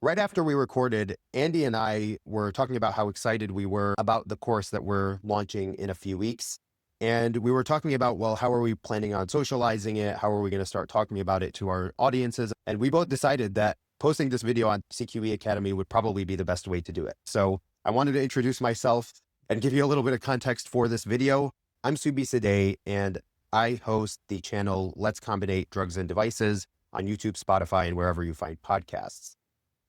Right after we recorded, Andy and I were talking about how excited we were about the course that we're launching in a few weeks. And we were talking about, well, how are we planning on socializing it? How are we going to start talking about it to our audiences? And we both decided that posting this video on CQE Academy would probably be the best way to do it. So I wanted to introduce myself and give you a little bit of context for this video. I'm Subhi Saadeh, and I host the channel Let's Combinate Drugs and Devices on YouTube, Spotify, and wherever you find podcasts.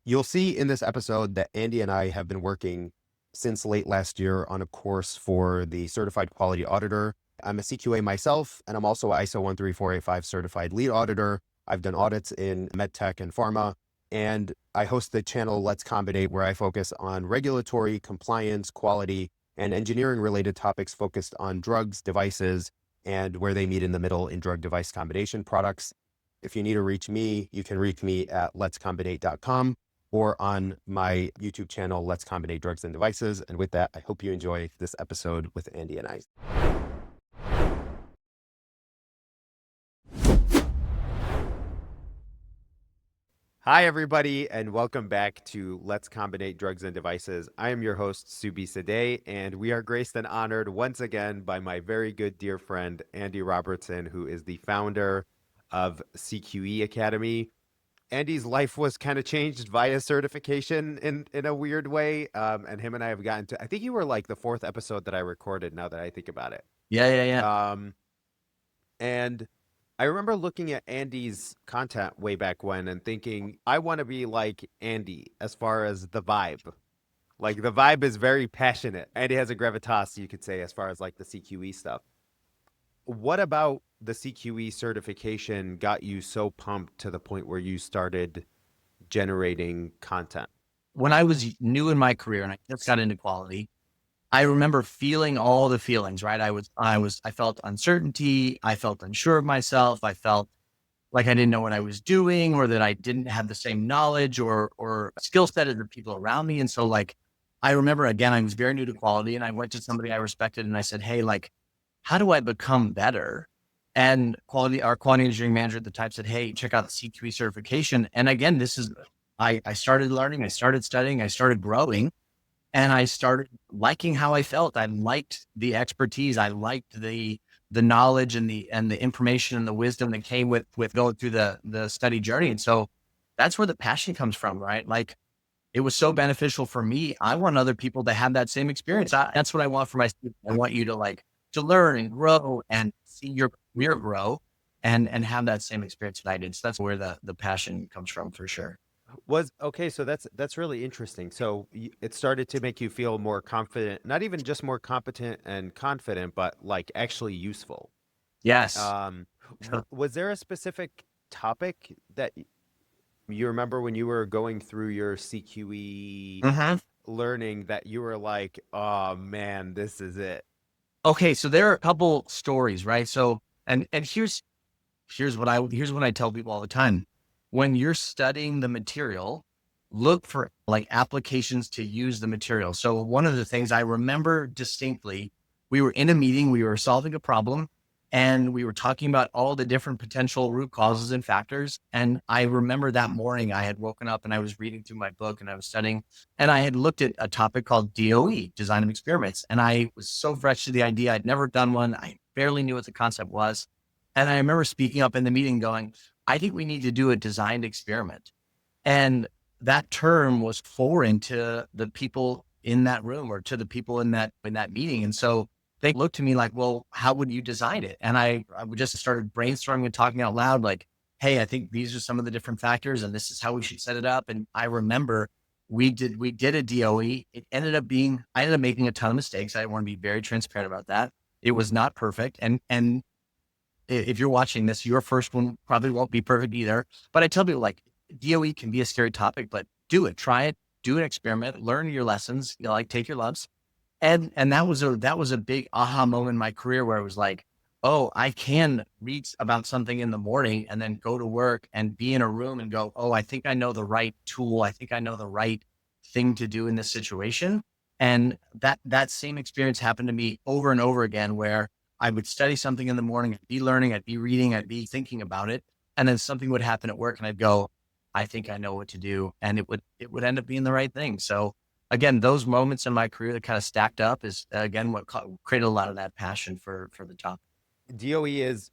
You'll see in this episode that Andy and I have been working since late last year on a course for the Certified Quality Auditor. I'm a CQA myself, and I'm also ISO 13485 certified lead auditor. I've done audits in medtech and pharma, and I host the channel Let's Combinate, where I focus on regulatory, compliance, quality, and engineering related topics focused on drugs, devices, and where they meet in the middle in drug device combination products. If you need to reach me, you can reach me at letscombinate.com or on my YouTube channel, Let's Combinate Drugs and Devices. And with that, I hope you enjoy this episode with Andy and I. Hi, everybody, and welcome back to Let's Combinate Drugs and Devices. I am your host, Subhi Saadeh, and we are graced and honored once again by my very good dear friend, Andy Robertson, who is the founder of CQE Academy. Andy's life was kind of changed via certification in a weird way. And him and I have gotten to, I think you were like the fourth episode that I recorded now that I think about it. Yeah. And I remember looking at Andy's content way back when and thinking, I want to be like Andy as far as the vibe. Like the vibe is very passionate. Andy has a gravitas, you could say, as far as like the CQE stuff. What about the CQE certification got you so pumped to the point where you started generating content? When I was new in my career and I just got into quality, I remember feeling all the feelings, right? I felt uncertainty. I felt unsure of myself. I felt like I didn't know what I was doing or that I didn't have the same knowledge or skill set as the people around me. And so like, I remember again, I was very new to quality and I went to somebody I respected and I said, hey, like, how do I become better? And our quality engineering manager at the time said, hey, check out the CQE certification. And again, I started learning, I started studying, I started growing, and I started liking how I felt. I liked the expertise. I liked the knowledge and the information and the wisdom that came with going through the study journey. And so that's where the passion comes from, right? Like it was so beneficial for me. I want other people to have that same experience. That's what I want for my students. I want you to learn and grow and see your career grow and have that same experience that I did. So that's where the passion comes from for sure. Was okay, so that's really interesting. So it started to make you feel more confident, not even just more competent and confident, but like actually useful. Yes. Um, was there a specific topic that you remember when you were going through your CQE Mhm. learning that you were like, oh man, this is it? Okay. So there are a couple stories, right? So, and here's what I tell people all the time. When you're studying the material, look for like applications to use the material. So one of the things I remember distinctly, we were in a meeting, we were solving a problem, and we were talking about all the different potential root causes and factors. And I remember that morning I had woken up and I was reading through my book and I was studying, and I had looked at a topic called DOE, design of experiments. And I was so fresh to the idea. I'd never done one. I barely knew what the concept was. And I remember speaking up in the meeting going, I think we need to do a designed experiment. And that term was foreign to the people in that room or to the people in that meeting. And so they looked to me like, well, how would you design it? And I would just started brainstorming and talking out loud, like, hey, I think these are some of the different factors and this is how we should set it up. And I remember we did a DOE. I ended up making a ton of mistakes. I want to be very transparent about that. It was not perfect. And if you're watching this, your first one probably won't be perfect either. But I tell people like DOE can be a scary topic, but do it, try it, do an experiment, learn your lessons, like take your lumps. And that was a big aha moment in my career where it was like, oh, I can read about something in the morning and then go to work and be in a room and go, oh, I think I know the right tool. I think I know the right thing to do in this situation. And that same experience happened to me over and over again, where I would study something in the morning, I'd be learning, I'd be reading, I'd be thinking about it. And then something would happen at work and I'd go, I think I know what to do, and it would end up being the right thing. So again, those moments in my career that kind of stacked up is again what created a lot of that passion for the topic. DOE is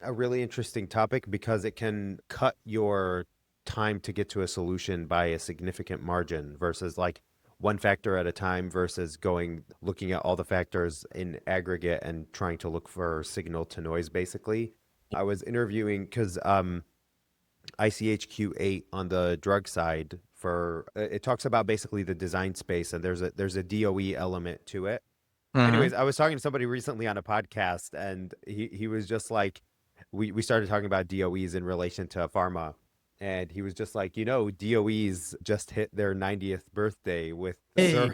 a really interesting topic because it can cut your time to get to a solution by a significant margin versus like one factor at a time versus looking at all the factors in aggregate and trying to look for signal to noise basically. I was interviewing because ICHQ8 on the drug side for it talks about basically the design space and there's a DOE element to it. Hmm. Anyways, I was talking to somebody recently on a podcast, and he was just like, we started talking about DOEs in relation to pharma, and he was just like, DOEs just hit their 90th birthday with Hey,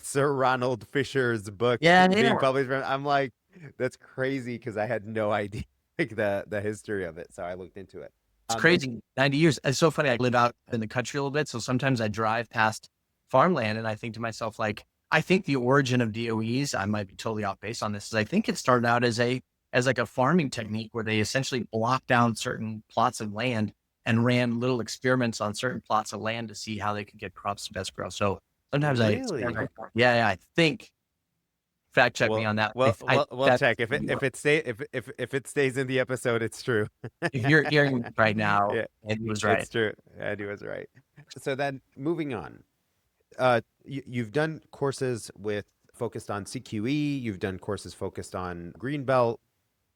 Sir Ronald Fisher's book yeah, being yeah. published. I'm like, that's crazy because I had no idea like the history of it, so I looked into it. It's And crazy. 90 years. It's so funny. I live out in the country a little bit. So sometimes I drive past farmland and I think to myself, like, I think the origin of DOEs, I might be totally off base on this, is I think it started out as like a farming technique where they essentially blocked down certain plots of land and ran little experiments on certain plots of land to see how they could get crops to best grow. So sometimes really, yeah, I think, fact check me well, on that. well, I well, we'll that check if it stays in the episode, it's true. if you're hearing right now, Yeah, and he was right. it's true. Andy was right. So then moving on, you've done courses with focused on CQE, you've done courses focused on Greenbelt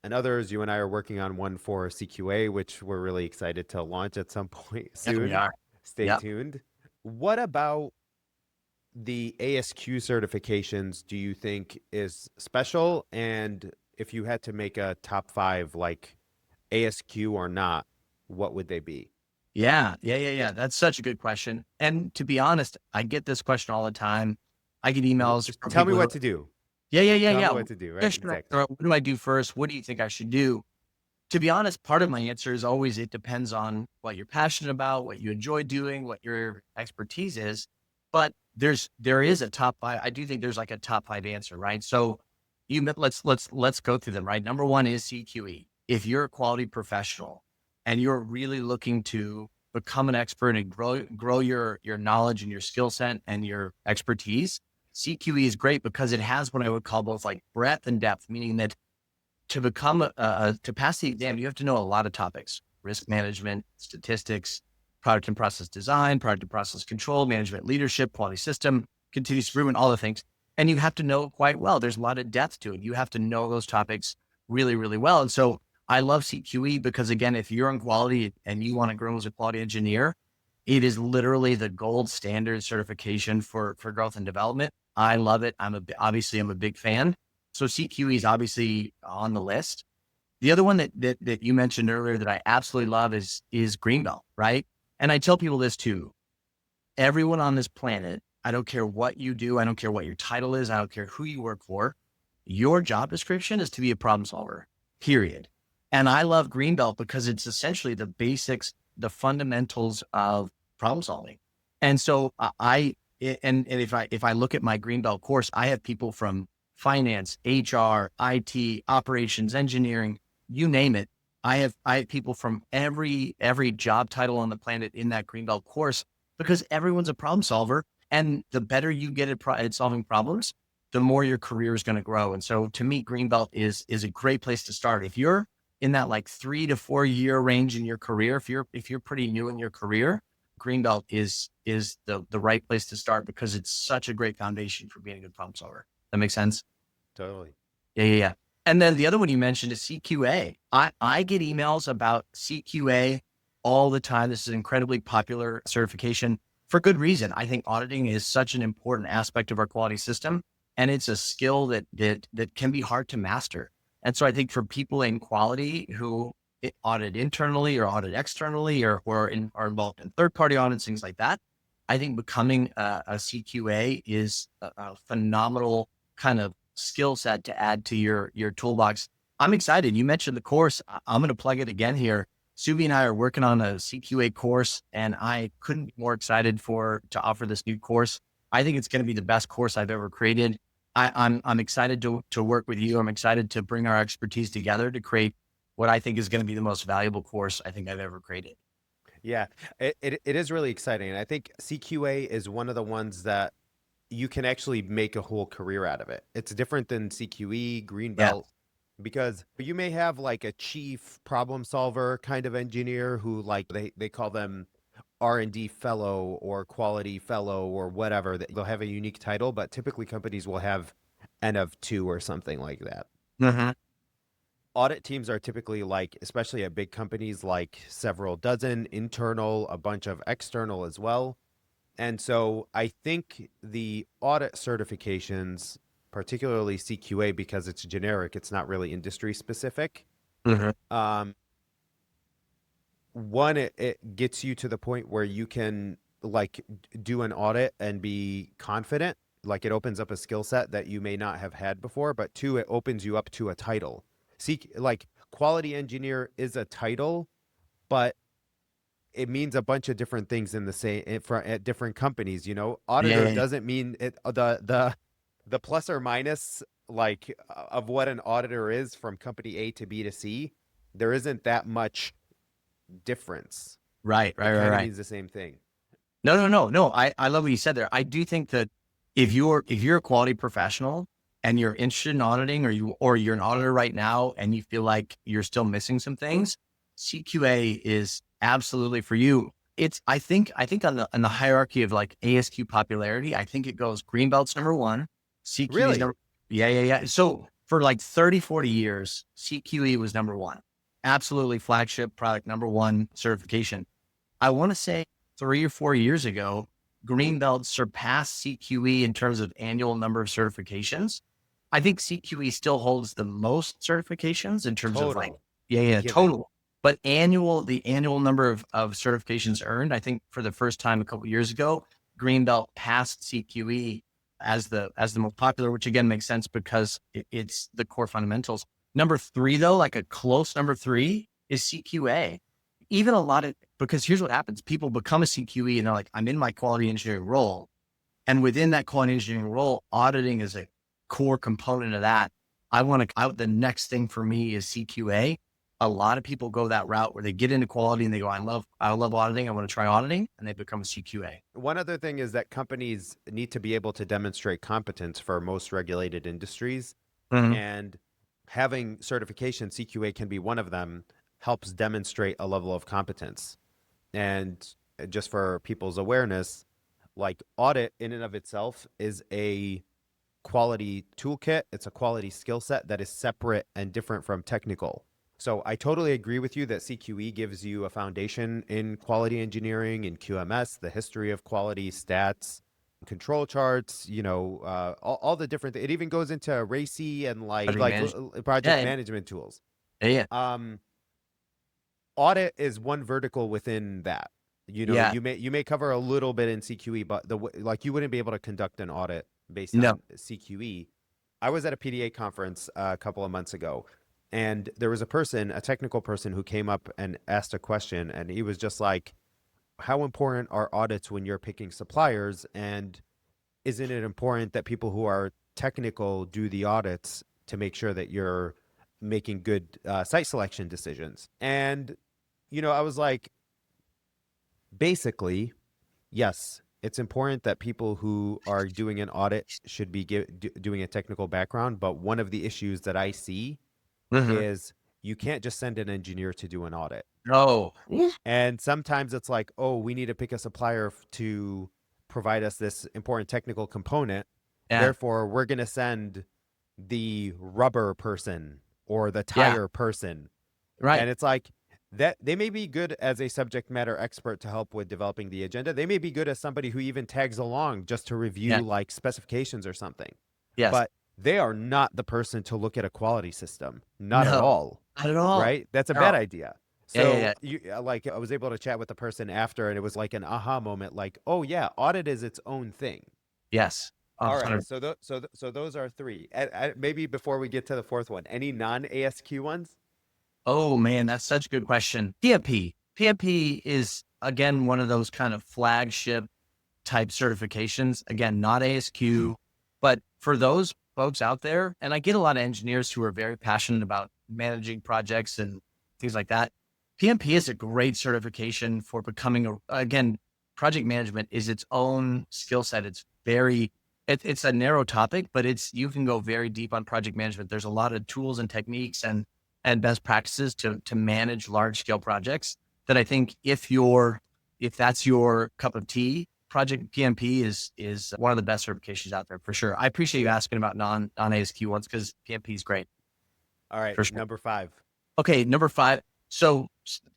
and others. You and I are working on one for CQA, which we're really excited to launch at some point Yes, we soon. are. Stay Yep. tuned. What about the ASQ certifications do you think is special? And if you had to make a top five, like ASQ or not, what would they be? Yeah. That's such a good question. And to be honest, I get this question all the time. I get emails Just from tell me people who, what to do. yeah, Tell me yeah. what to do, Yeah, right? should I Exactly. throw, what do I do first? What do you think I should do? To be honest, part of my answer is always it depends on what you're passionate about, what you enjoy doing, what your expertise is. But there is a top five. I do think there's like a top five answer, right? So let's go through them, right? Number one is CQE. If you're a quality professional and you're really looking to become an expert and grow your knowledge and your skill set and your expertise, CQE is great because it has what I would call both like breadth and depth, meaning that to become to pass the exam, you have to know a lot of topics: risk management, statistics, product and process design, product and process control, management, leadership, quality system, continuous improvement, all the things. And you have to know quite well. There's a lot of depth to it. You have to know those topics really, really well. And so I love CQE because again, if you're in quality and you want to grow as a quality engineer, it is literally the gold standard certification for growth and development. I love it. Obviously I'm a big fan. So CQE is obviously on the list. The other one that you mentioned earlier that I absolutely love is Greenbelt, right? And I tell people this too. Everyone on this planet, I don't care what you do, I don't care what your title is, I don't care who you work for, your job description is to be a problem solver, period. And I love Greenbelt because it's essentially the basics, the fundamentals of problem solving. And so and if I look at my Greenbelt course, I have people from finance, HR, IT, operations, engineering, you name it. I have people from every job title on the planet in that Greenbelt course because everyone's a problem solver. And the better you get at solving problems, the more your career is going to grow. And so to me, Greenbelt is a great place to start. If you're in that like 3 to 4 year range in your career, if you're pretty new in your career, Greenbelt is the right place to start because it's such a great foundation for being a good problem solver. That makes sense? Totally. Yeah. And then the other one you mentioned is CQA. I get emails about CQA all the time. This is an incredibly popular certification for good reason. I think auditing is such an important aspect of our quality system, and it's a skill that can be hard to master. And so I think for people in quality who audit internally or audit externally or are involved in third-party audits, things like that, I think becoming a CQA is a phenomenal kind of skill set to add to your toolbox. I'm excited. You mentioned the course. I'm going to plug it again here. Subhi and I are working on a CQA course, and I couldn't be more excited to offer this new course. I think it's going to be the best course I've ever created. I'm excited to work with you. I'm excited to bring our expertise together to create what I think is going to be the most valuable course I think I've ever created. Yeah, it is really exciting. And I think CQA is one of the ones that you can actually make a whole career out of it. It's different than CQE, green Yeah. belt, because you may have like a chief problem solver kind of engineer who like they call them R&D fellow or quality fellow or whatever. They'll have a unique title, but typically companies will have N of 2 or something like that. Hmm. Audit teams are typically like, especially at big companies, like several dozen internal, a bunch of external as well. And so I think the audit certifications, particularly CQA, because it's generic, it's not really industry specific. Hmm. Um, One, it gets you to the point where you can like do an audit and be confident. Like it opens up a skill set that you may not have had before. But two, it opens you up to a title. See, like quality engineer is a title, but it means a bunch of different things in the same at different companies. Yeah, Auditor yeah, yeah. doesn't mean it. The plus or minus like of what an auditor is from company A to B to C. There isn't that much difference. Right, right, It right, kind of right. means the same thing. No, no, no, no. I love what you said there. I do think that if you're a quality professional and you're interested in auditing, or you're an auditor right now and you feel like you're still missing some things, CQA is absolutely for you. I think on the hierarchy of like ASQ popularity, I think it goes green belts number one, CQE is Really? number. Yeah, yeah, yeah. So for like 30, 40 years, CQE was number one. Absolutely flagship product, number one certification. I want to say 3 or 4 years ago, Greenbelt surpassed CQE in terms of annual number of certifications. I think CQE still holds the most certifications in terms of like, Total. yeah, yeah, Given. total. But the annual number of certifications earned, I think for the first time a couple years ago, Greenbelt passed CQE as the most popular, which again makes sense because it's the core fundamentals. Number three, though, like a close number three is CQA. Even a lot of, because here's what happens: people become a CQE and they're like, I'm in my quality engineering role. And within that quality engineering role, auditing is a core component of that. The next thing for me is CQA. A lot of people go that route where they get into quality and they go, I love auditing. I want to try auditing, and they become a CQA. One other thing is that companies need to be able to demonstrate competence for most regulated industries. Mhm. And having certification, CQA can be one of them, helps demonstrate a level of competence. And just for people's awareness, like audit in and of itself is a quality toolkit. It's a quality skill set that is separate and different from technical. So I totally agree with you that CQE gives you a foundation in quality engineering, in QMS, the history of quality, stats, control charts, all the different, it even goes into RACI and like, Project management. project Yeah, management tools. yeah, yeah, Um, Audit is one vertical within that. yeah. You may cover a little bit in CQE, but like you wouldn't be able to conduct an audit based No. on CQE. I was at a PDA conference a couple of months ago, and there was a technical person who came up and asked a question, and he was just like, "How important are audits when you're picking suppliers? And isn't it important that people who are technical do the audits to make sure that you're making good site selection decisions?" And I was like, basically, yes, it's important that people who are doing an audit should be doing a technical background. But one of the issues that I see Mhm. is you can't just send an engineer to do an audit. No. Yeah. And sometimes it's like, oh, we need to pick a supplier to provide us this important technical component. Yeah. Therefore, we're going to send the rubber person or the Yeah. tire person. Right. And it's like that they may be good as a subject matter expert to help with developing the agenda. They may be good as somebody who even tags along just to review Yeah. like specifications or something. Yes. But they are not the person to look at a quality system. Not at No. all. Not at all. Right? That's a bad No. idea. Yeah. Yeah. So Yeah. like I was able to chat with the person after and it was like an aha moment like, "Oh yeah, audit is its own thing." Yes. All right. 100. So those are three. Maybe before we get to the fourth one, any non-ASQ ones? Oh man, that's such a good question. PMP. PMP is again one of those kind of flagship type certifications. Again, not ASQ, but for those folks out there, and I get a lot of engineers who are very passionate about managing projects and things like that. PMP is a great certification for becoming again, project management is its own skill set. It's a narrow topic, but you can go very deep on project management. There's a lot of tools and techniques and best practices to manage large scale projects that I think if that's your cup of tea, project PMP is one of the best certifications out there for sure. I appreciate you asking about non ASQ ones because PMP is great All right, for sure. number 5. Okay, number 5. So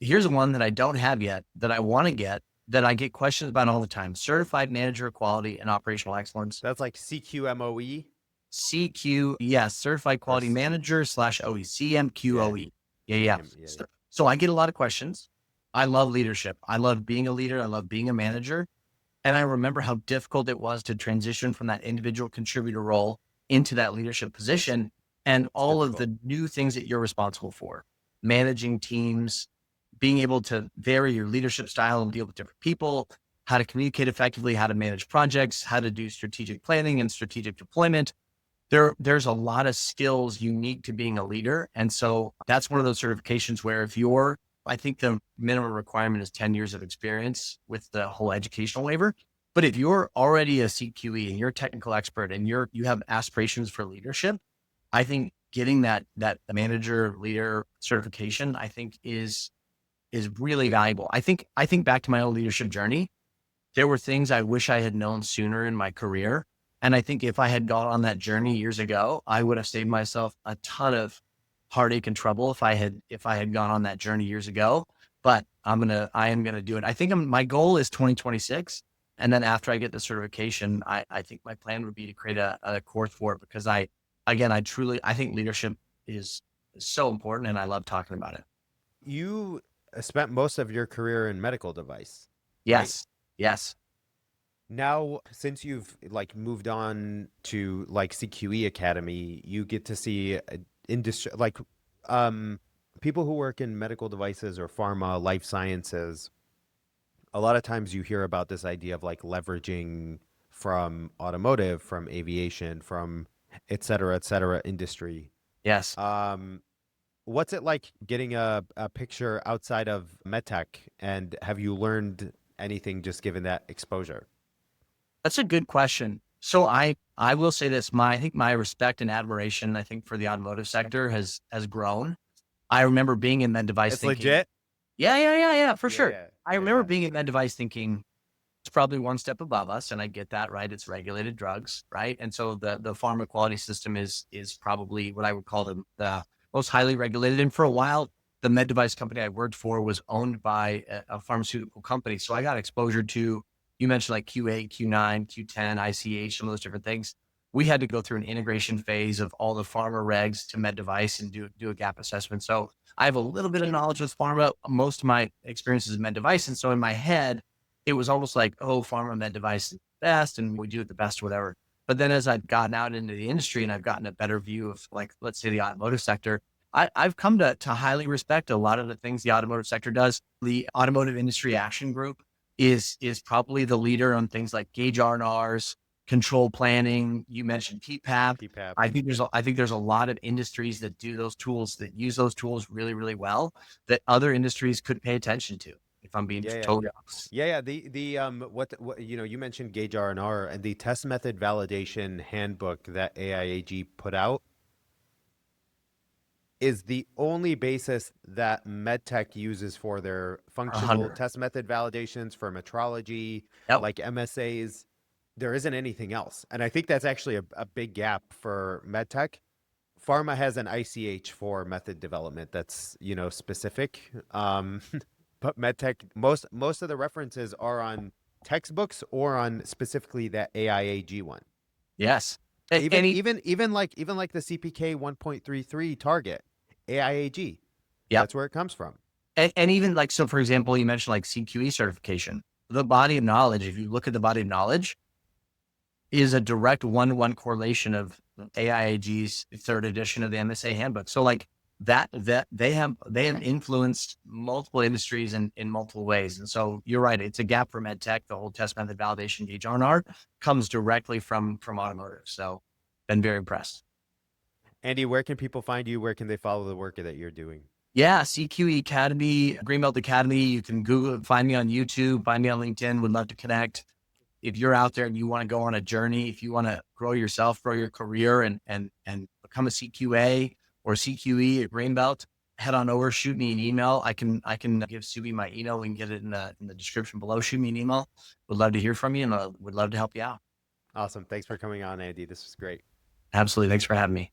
here's one that I don't have yet that I want to get, that I get questions about all the time. Certified Manager of Quality and Operational Excellence. That's like CQMOE CQ, yes, Certified or Quality Manager / OE, CMQOE. Yeah. Yeah. So I get a lot of questions. I love leadership. I love being a leader. I love being a manager. And I remember how difficult it was to transition from that individual contributor role into that leadership position and all of the new things that you're responsible for, managing teams, being able to vary your leadership style and deal with different people, how to communicate effectively, how to manage projects, how to do strategic planning and strategic deployment. There's a lot of skills unique to being a leader. And so that's one of those certifications where I think the minimum requirement is 10 years of experience with the whole educational waiver. But if you're already a CQE and you're a technical expert and you have aspirations for leadership, I think getting that manager leader certification, I think is really valuable. I think back to my own leadership journey. There were things I wish I had known sooner in my career. And I think if I had gone on that journey years ago, I would have saved myself a ton of heartache and trouble if I had gone on that journey years ago. But I am gonna do it. I think my goal is 2026. And then after I get the certification, I think my plan would be to create a course for it because I think leadership is so important and I love talking about it. You spent most of your career in medical device, right? Yes. Yes. Now, since you've like moved on to like CQE Academy, you get to see industry like people who work in medical devices or pharma, life sciences. A lot of times you hear about this idea of like leveraging from automotive, from aviation, from et cetera industry. Yes. Um, what's it like getting a picture outside of medtech? And have you learned anything just given that exposure? That's a good question. So I will say this, I think my respect and admiration, I think for the automotive sector has grown. I remember being in med device It's thinking, legit. yeah, for sure. I remember Yeah. being in med device thinking it's probably one step above us. And I get that, right? It's regulated drugs, right? And so the pharma quality system is probably what I would call the most highly regulated. And for a while, the med device company I worked for was owned by a pharmaceutical company. So I got exposure to, you mentioned like Q8, Q9, Q10, ICH, some of those different things. We had to go through an integration phase of all the pharma regs to med device and do a gap assessment. So I have a little bit of knowledge with pharma. Most of my experience is med device. And so in my head, it was almost like, oh, pharma med device is the best and we do it the best, whatever. But then as I've gotten out into the industry and I've gotten a better view of like, let's say the automotive sector, I've come to highly respect a lot of the things the automotive sector does. The Automotive Industry Action Group is probably the leader on things like gauge R&Rs, control planning. You mentioned PPAP. PPAP. I think there's a lot of industries that do those tools, that use those tools really, really well, that other industries could pay attention to, if I'm being totally honest. Yeah. The what you mentioned gauge R&R and the test method validation handbook that AIAG put out is the only basis that medtech uses for their functional 100. test method validations for metrology, Yep. like MSAs. There isn't anything else. And I think that's actually a big gap for medtech. Pharma has an ICH for method development that's, specific. But medtech, most of the references are on textbooks or on specifically that AIAG one. Yes. Even like the CPK 1.33 target, AIAG. Yeah. That's where it comes from. And even like, so for example, you mentioned like CQE certification, the body of knowledge, if you look at the body of knowledge, is a direct one-to-one correlation of AIAG's third edition of the MSA handbook. So like that they have influenced multiple industries in multiple ways. And so you're right. It's a gap for med tech. The whole test method validation gauge R&R comes directly from automotive. So been very impressed. Andy, where can people find you? Where can they follow the work that you're doing? Yeah, CQE Academy, Greenbelt Academy. You can Google it, find me on YouTube, find me on LinkedIn. Would love to connect. If you're out there and you want to go on a journey, if you want to grow yourself, grow your career, and become a CQA or CQE at Greenbelt, head on over, shoot me an email. I can give Subhi my email. We can get it in the description below. Shoot me an email. Would love to hear from you, and would love to help you out. Awesome. Thanks for coming on, Andy. This was great. Absolutely. Thanks for having me.